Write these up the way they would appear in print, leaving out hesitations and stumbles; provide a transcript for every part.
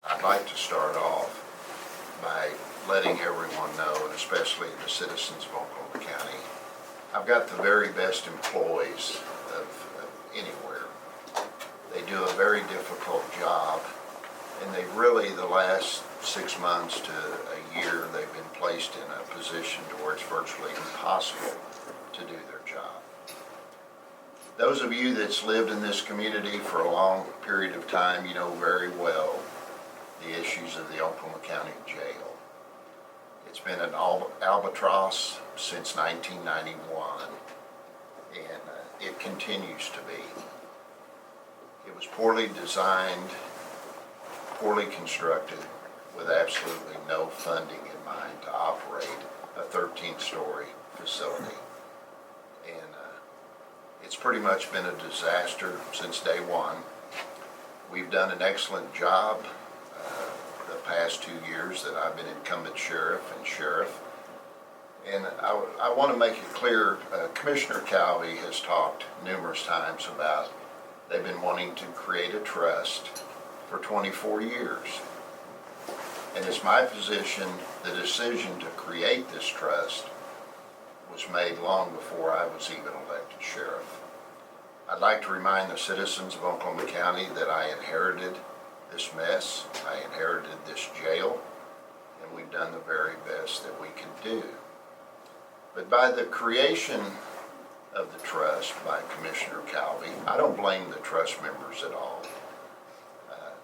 I'd like to start off by letting everyone know, and especially the citizens of Oklahoma County, I've got the very best employees of anywhere. They do a very difficult job, and they really, the last 6 months to a year, they've been placed in a position to where it's virtually impossible to do their job. Those of you that's lived in this community for a long period of time, you know very well the issues of the Oklahoma County Jail. It's been an albatross since 1991, and it continues to be. It was poorly designed, poorly constructed, with absolutely no funding in mind to operate a 13-story facility. And it's pretty much been a disaster since day one. We've done an excellent job the past 2 years that I've been incumbent sheriff and sheriff. And I want to make it clear, Commissioner Calvey has talked numerous times about they've been wanting to create a trust for 24 years. And it's my position the decision to create this trust was made long before I was even elected sheriff. I'd like to remind the citizens of Oklahoma County that I inherited this mess, I inherited this jail, and we've done the very best that we can do. But by the creation of the trust by Commissioner Calvey, I don't blame the trust members at all.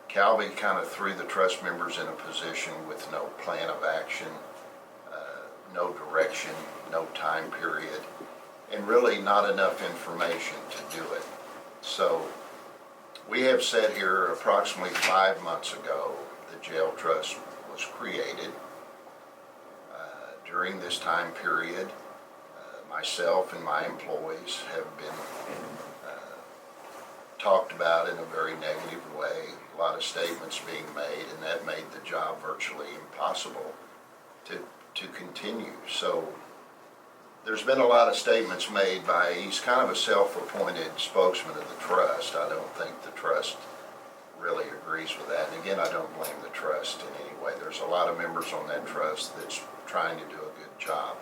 Calvey kind of threw the trust members in a position with no plan of action, no direction, no time period, and really not enough information to do it. So we have said here approximately 5 months ago, the jail trust was created. During this time period, myself and my employees have been talked about in a very negative way, a lot of statements being made, and that made the job virtually impossible to continue. So there's been a lot of statements made by, he's kind of a self-appointed spokesman of the trust. I don't think the trust really agrees with that. And again, I don't blame the trust in any way. There's a lot of members on that trust that's trying to do a good job.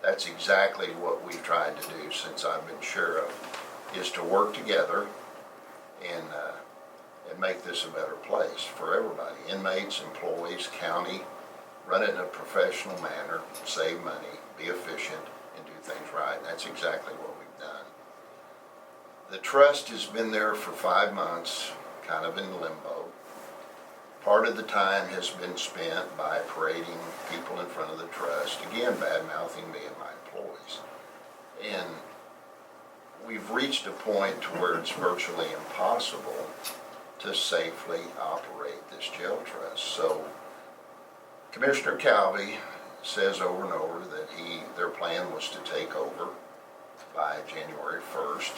That's exactly what we've tried to do since I've been sheriff, is to work together and make this a better place for everybody. Inmates, employees, county, run it in a professional manner, save money, be efficient, and do things right. And that's exactly what we've done. The trust has been there for 5 months, kind of in limbo. Part of the time has been spent by parading people in front of the trust, again, bad-mouthing me and my employees. And we've reached a point to where it's virtually impossible to safely operate this jail trust. So Commissioner Calvey says over and over that their plan was to take over by January 1st.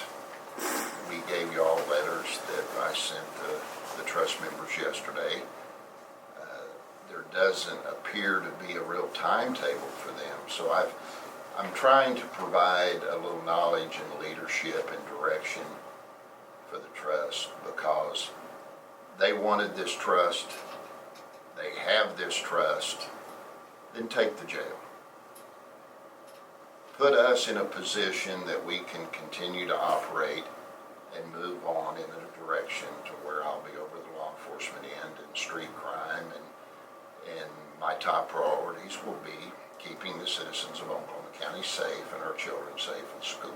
We gave you all letters that I sent the trust members yesterday. There doesn't appear to be a real timetable for them. So I'm trying to provide a little knowledge and leadership and direction for the trust, because they wanted this trust, they have this trust, then take the jail. Put us in a position that we can continue to operate and move on in a direction to where I'll be over the law enforcement end and street crime, and my top priorities will be keeping the citizens of Oklahoma County safe and our children safe in school.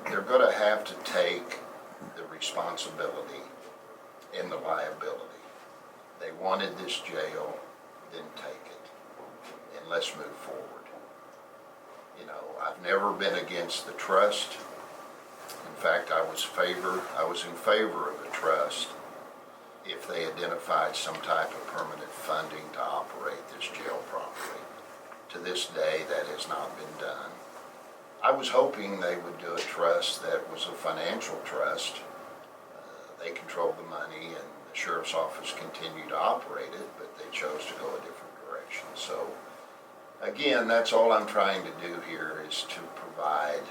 They're going to have to take the responsibility and the liability. They wanted this jail, then take it, and let's move forward. You know, I've never been against the trust. In fact, I was in favor of the trust if they identified some type of permanent funding to operate this jail properly. To this day, that has not been done. I was hoping they would do a trust that was a financial trust. They controlled the money and the sheriff's office continued to operate it, but they chose to go a different direction. So Again, that's all I'm trying to do here, is to provide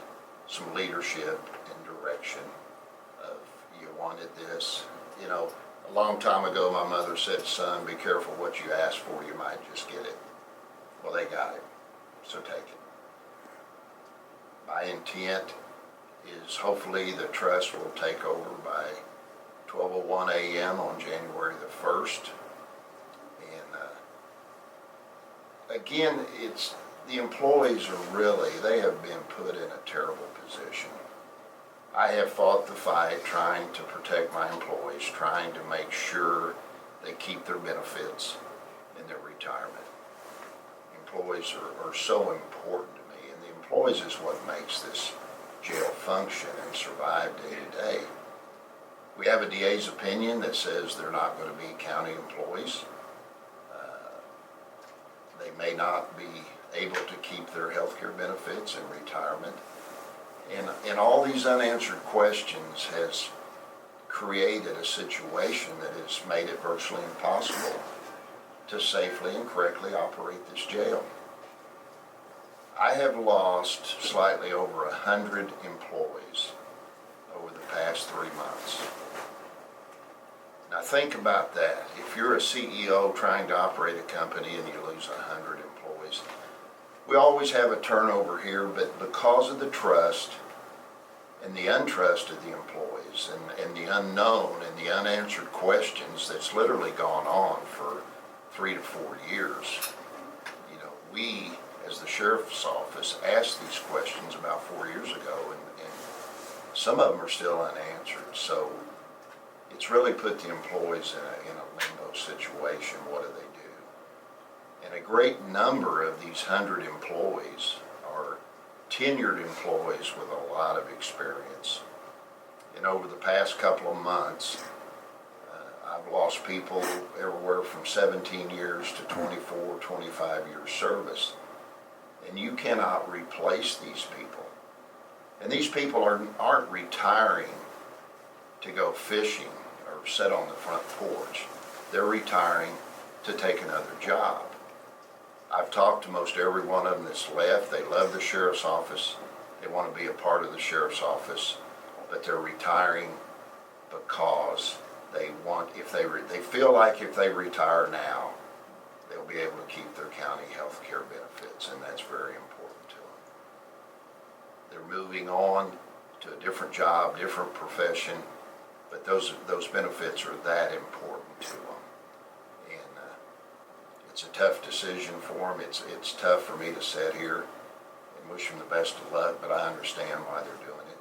some leadership and direction of, you wanted this. You know, a long time ago, my mother said, son, be careful what you ask for, you might just get it. Well, they got it, so take it. My intent is hopefully the trust will take over by 12:01 a.m. on January the 1st. And again, it's, the employees are really, they have been put in a terrible position. I have fought the fight trying to protect my employees, trying to make sure they keep their benefits in their retirement. Employees are so important to me, and the employees is what makes this jail function and survive day to day. We have a DA's opinion that says they're not going to be county employees. They may not be able to keep their health care benefits in retirement. And all these unanswered questions has created a situation that has made it virtually impossible to safely and correctly operate this jail. I have lost slightly over 100 employees over the past 3 months. Now think about that. If you're a CEO trying to operate a company and you lose 100 employees, we always have a turnover here, but because of the trust and the untrust of the employees and the unknown and the unanswered questions that's literally gone on for 3 to 4 years, you know, we as the sheriff's office asked these questions about 4 years ago, and some of them are still unanswered. So it's really put the employees in a limbo situation. What do they do? And a great number of these 100 employees are tenured employees with a lot of experience. And over the past couple of months, I've lost people everywhere from 17 years to 24, 25 years service. And you cannot replace these people. And these people aren't retiring to go fishing or sit on the front porch. They're retiring to take another job. I've talked to most every one of them that's left. They love the sheriff's office. They want to be a part of the sheriff's office, but they're retiring because they want, if they feel like if they retire now, they'll be able to keep their county health care benefits, and that's very important to them. They're moving on to a different job, different profession, but those benefits are that important to them. And it's a tough decision for them. It's tough for me to sit here and wish them the best of luck, but I understand why they're doing it.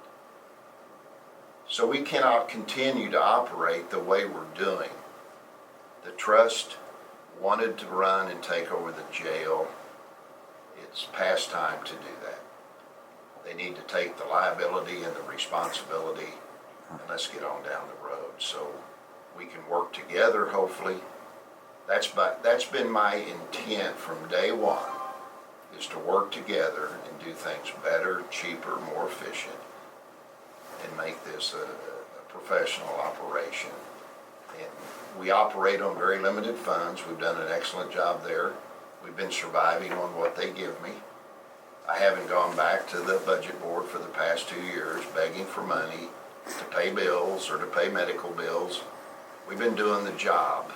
So we cannot continue to operate the way we're doing. The trust wanted to run and take over the jail. It's past time to do that. They need to take the liability and the responsibility, and let's get on down the road so we can work together, hopefully. That's been my intent from day one, is to work together and do things better, cheaper, more efficient, and make this a professional operation. And we operate on very limited funds. We've done an excellent job there. We've been surviving on what they give me. I haven't gone back to the budget board for the past 2 years begging for money to pay bills or to pay medical bills. We've been doing the job,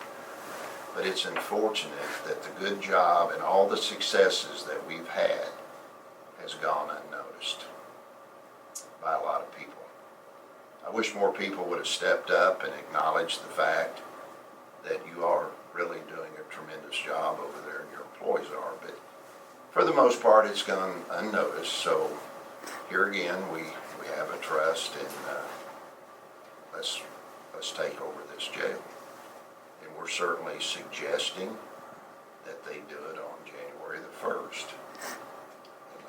but it's unfortunate that the good job and all the successes that we've had has gone unnoticed by a lot of people. I wish more people would have stepped up and acknowledged the fact that you are really doing a tremendous job over there, and your employees are, but for the most part it's gone unnoticed. So here again we have a trust, and let's take over this jail. And we're certainly suggesting that they do it on January the 1st. And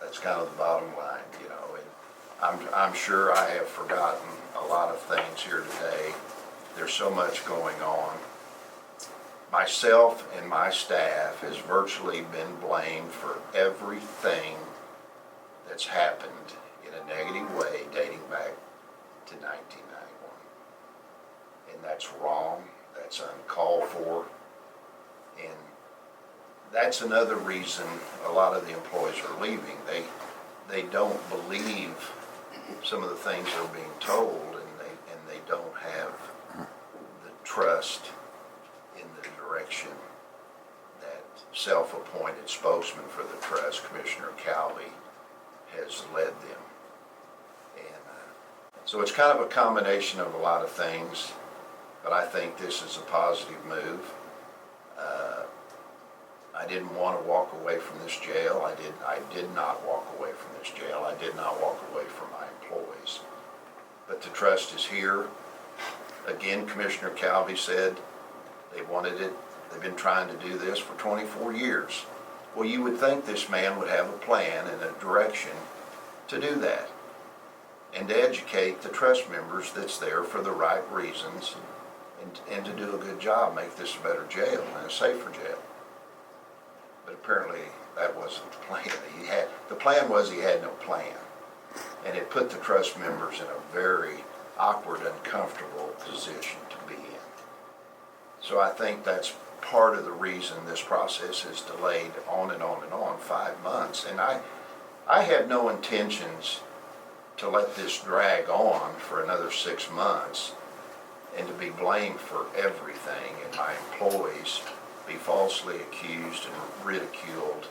that's kind of the bottom line, you know. And I'm sure I have forgotten a lot of things here today. There's so much going on. Myself and my staff has virtually been blamed for everything that's happened in a negative way dating back to 1991. And that's wrong, that's uncalled for, and that's another reason a lot of the employees are leaving. They don't believe some of the things they're being told, and they don't have the trust in the direction that self-appointed spokesman for the trust, Commissioner Calvi, has led them. And so it's kind of a combination of a lot of things, but I think this is a positive move. I didn't want to walk away from this jail. I did not walk away from this jail. I did not walk away from my employees. But the trust is here. Again, Commissioner Calvi said they wanted it. They've been trying to do this for 24 years. Well, you would think this man would have a plan and a direction to do that, and to educate the trust members that's there for the right reasons, and to do a good job, make this a better jail and a safer jail. But apparently that wasn't the plan. The plan was he had no plan, and it put the trust members in a very awkward, uncomfortable position to be in. So I think that's part of the reason this process is delayed on and on and on, 5 months. And I had no intentions to let this drag on for another 6 months and to be blamed for everything, and my employees be falsely accused and ridiculed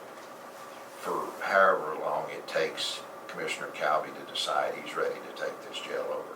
for however long it takes Commissioner Calvi to decide he's ready to take this jail over.